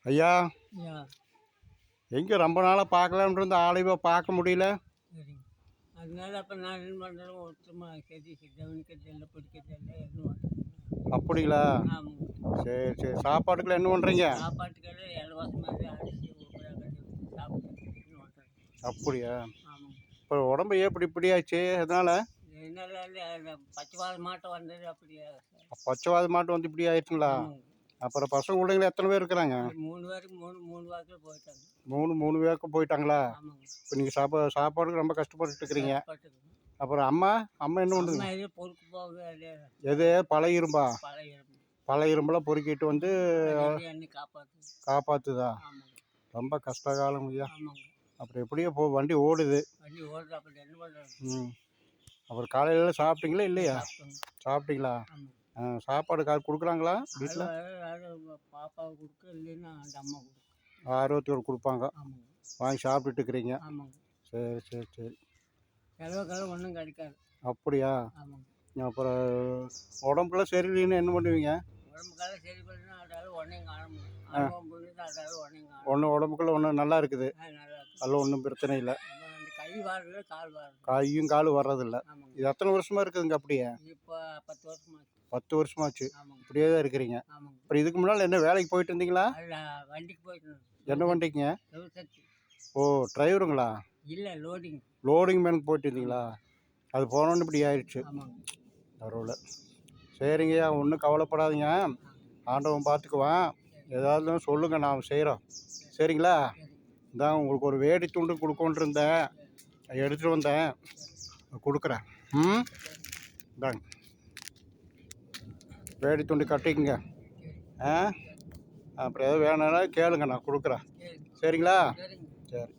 ஐயா, ஐயா எங்கே ரொம்ப நாளாக பார்க்கலான்னு இருந்த ஆளையோ பார்க்க முடியல. சரிங்க. அதனால அப்போ நான் என்ன பண்ணுறேன், ஒருத்தமா சரி கவனிக்கிறது இல்லை, பிடிக்கிறது இல்லை, எதுவும் பண்ணுறது. அப்படிங்களா? ஆமாங்க. சரி சரி. சாப்பாட்டுக்குள்ள என்ன பண்ணுறீங்க? சாப்பாட்டுக்கெல்லாம் இலவசமாக அரிசி உப்புரா கட்டி வச்சு சாப்பிட்டு இது பண்ணுறேன். அப்படியா? ஆமாங்க. இப்போ உடம்பு ஏன் இப்படி ஆச்சு? அதனால என்னால் பச்சைவாத மாட்டம் வந்தது அப்படியே. பச்சைவாத மாட்டு வந்து இப்படி ஆயிடுச்சுங்களா? ஆமாங்க. அப்புறம் பசங்க பிள்ளைங்க எத்தனை பேர் இருக்கிறாங்க? 3 பேருக்கு மூணு வாரத்தில் போயிட்டாங்க. மூணு பேருக்கு போயிட்டாங்களா? ஆமாங்க. இப்போ நீங்கள் சாப்பாடுக்கு ரொம்ப கஷ்டப்பட்டு இருக்கிறீங்க. கஷ்டப்பட்டுங்க. அப்புறம் அம்மா என்ன பண்ணுதுங்க? அம்மா எதுவும் பொறுப்பு போக எது பழைய இரும்பா? பழைய பழைய இரும்பெல்லாம் பொறுக்கிட்டு வந்து எண்ணி காப்பாற்றுதா? ஆமாங்க. ரொம்ப கஷ்டகாலம் ஐயா. ஆமாங்க. அப்புறம் எப்படியோ வண்டி ஓடுது. வண்டி ஓடுறது அப்படி என்ன பண்ணுறது. ம். அப்புறம் காலையில் சாப்பிட்டீங்களா இல்லையா? சாப்பிட்டீங்களா? ஆமாம். சாப்பாடு கொடுக்குறாங்களா வீட்டில்? பாப்பாவுக்கு கொடுக்க, இல்லைன்னா அந்த அம்மா கொடுக்கும். ஆரோக்கியம் கொடுப்பாங்க. ஆமாங்க. வாங்கி சாப்பிட்டுட்டு இருக்கிறீங்க. ஆமாங்க. சரி சரி சரி. செலவுக்கெல்லாம் ஒன்றும் கிடைக்காது. அப்படியா? ஆமாங்க. அப்புறம் உடம்புலாம் சரியில்லைன்னு என்ன பண்ணுவீங்க? உடம்புக்கெல்லாம் சரி பண்ணா அதால ஒன்றையும் காண முடியும். அனுபவம் புரியுது, அதால ஒன்றையும் காணும். ஒன்றும் உடம்புக்குள்ள ஒன்றும் நல்லா இருக்குது. நல்லா இருக்கு. அதெல்லாம் ஒன்றும் பிரச்சனை இல்லை. அந்த கை வாரல, கால் வாரல. கையும் காலும் வர்றதில்ல. ஆமாங்க. இது எத்தனை வருஷமா இருக்குதுங்க அப்படியே? இப்போ 10 வருஷமாச்சு. 10 வருஷமாச்சு. ஆமாங்க. இப்படியே தான் இருக்கிறீங்க. ஆமாங்க. அப்புறம் இதுக்கு முன்னால் என்ன வேலைக்கு போயிட்டு இருந்தீங்களா? அதில் வண்டிக்கு போயிட்டு என்ன வண்டிக்குங்க? செவசக்தி. ஓ, டிரைவருங்களா? இல்லை, லோடிங். லோடிங் மேனுக்கு போயிட்டு இருந்தீங்களா? அது போனோன்னு இப்படி ஆயிடுச்சு. ஆமாங்க. பரவாயில்ல. சரிங்கய்யா, ஒன்றும் கவலைப்படாதீங்க. ஆண்டவன் பார்த்துக்குவான். ஏதாவது சொல்லுங்கள், நாம் செய்கிறோம். சரிங்களா? இதான் உங்களுக்கு ஒரு வேடி துண்டு கொடுக்கோன்ட்டு இருந்தேன், எடுத்துகிட்டு வந்தேன், கொடுக்குறேன். ம், இந்தாங்க, வேடி துண்டு கட்டிக்குங்க. அப்புறம் எதாவது வேணும்னா கேளுங்க, நான் கொடுக்குறேன். சரிங்களா? சரிங்க. சரி.